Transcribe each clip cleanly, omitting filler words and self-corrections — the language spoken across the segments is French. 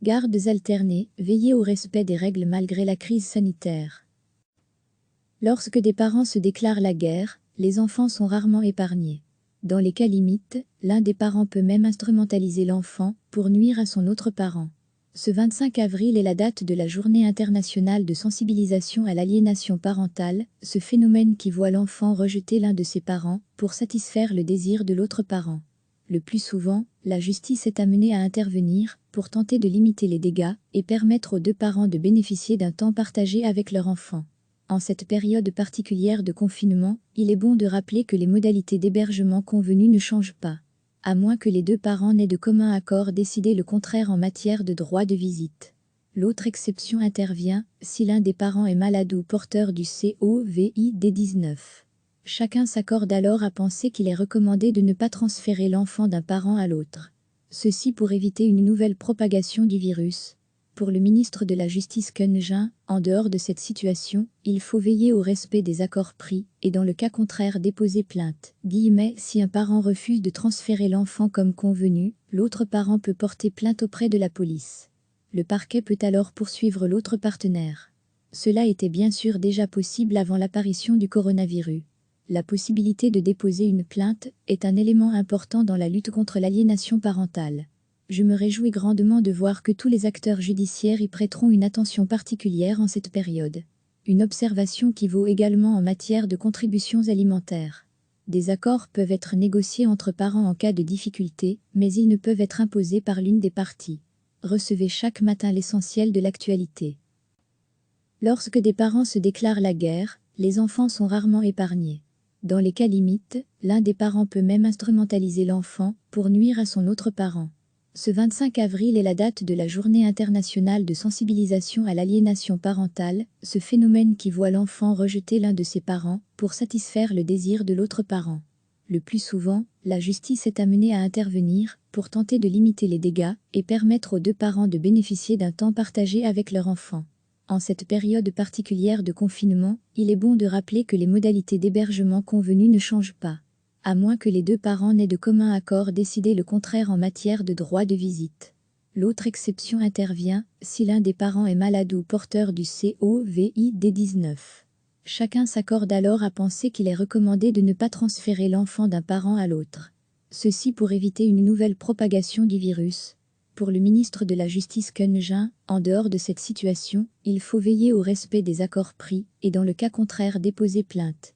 Gardes alternés, veillez au respect des règles malgré la crise sanitaire. Lorsque des parents se déclarent la guerre, les enfants sont rarement épargnés. Dans les cas limites, l'un des parents peut même instrumentaliser l'enfant pour nuire à son autre parent. Ce 25 avril est la date de la Journée internationale de sensibilisation à l'aliénation parentale, ce phénomène qui voit l'enfant rejeter l'un de ses parents pour satisfaire le désir de l'autre parent. Le plus souvent, la justice est amenée à intervenir pour tenter de limiter les dégâts et permettre aux deux parents de bénéficier d'un temps partagé avec leur enfant. En cette période particulière de confinement, il est bon de rappeler que les modalités d'hébergement convenues ne changent pas, à moins que les deux parents n'aient de commun accord décidé le contraire en matière de droit de visite. L'autre exception intervient si l'un des parents est malade ou porteur du COVID-19. Chacun s'accorde alors à penser qu'il est recommandé de ne pas transférer l'enfant d'un parent à l'autre. Ceci pour éviter une nouvelle propagation du virus. Pour le ministre de la Justice Ken Jein, en dehors de cette situation, il faut veiller au respect des accords pris et dans le cas contraire déposer plainte. Si un parent refuse de transférer l'enfant comme convenu, l'autre parent peut porter plainte auprès de la police. Le parquet peut alors poursuivre l'autre partenaire. Cela était bien sûr déjà possible avant l'apparition du coronavirus. La possibilité de déposer une plainte est un élément important dans la lutte contre l'aliénation parentale. Je me réjouis grandement de voir que tous les acteurs judiciaires y prêteront une attention particulière en cette période. Une observation qui vaut également en matière de contributions alimentaires. Des accords peuvent être négociés entre parents en cas de difficulté, mais ils ne peuvent être imposés par l'une des parties. Recevez chaque matin l'essentiel de l'actualité. Lorsque des parents se déclarent la guerre, les enfants sont rarement épargnés. Dans les cas limites, l'un des parents peut même instrumentaliser l'enfant pour nuire à son autre parent. Ce 25 avril est la date de la Journée internationale de sensibilisation à l'aliénation parentale, ce phénomène qui voit l'enfant rejeter l'un de ses parents pour satisfaire le désir de l'autre parent. Le plus souvent, la justice est amenée à intervenir pour tenter de limiter les dégâts et permettre aux deux parents de bénéficier d'un temps partagé avec leur enfant. En cette période particulière de confinement, il est bon de rappeler que les modalités d'hébergement convenues ne changent pas, à moins que les deux parents n'aient de commun accord décidé le contraire en matière de droit de visite. L'autre exception intervient si l'un des parents est malade ou porteur du COVID-19. Chacun s'accorde alors à penser qu'il est recommandé de ne pas transférer l'enfant d'un parent à l'autre. Ceci pour éviter une nouvelle propagation du virus. Pour le ministre de la Justice Ken Jein, en dehors de cette situation, il faut veiller au respect des accords pris et dans le cas contraire déposer plainte.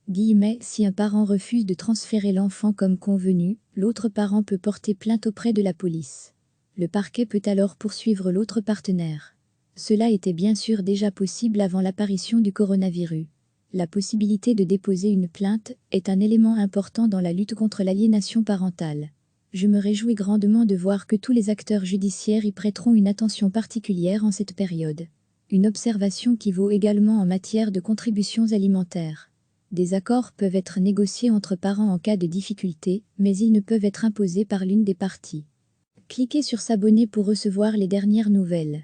Si un parent refuse de transférer l'enfant comme convenu, l'autre parent peut porter plainte auprès de la police. Le parquet peut alors poursuivre l'autre partenaire. Cela était bien sûr déjà possible avant l'apparition du coronavirus. La possibilité de déposer une plainte est un élément important dans la lutte contre l'aliénation parentale. Je me réjouis grandement de voir que tous les acteurs judiciaires y prêteront une attention particulière en cette période. Une observation qui vaut également en matière de contributions alimentaires. Des accords peuvent être négociés entre parents en cas de difficulté, mais ils ne peuvent être imposés par l'une des parties. Cliquez sur s'abonner pour recevoir les dernières nouvelles.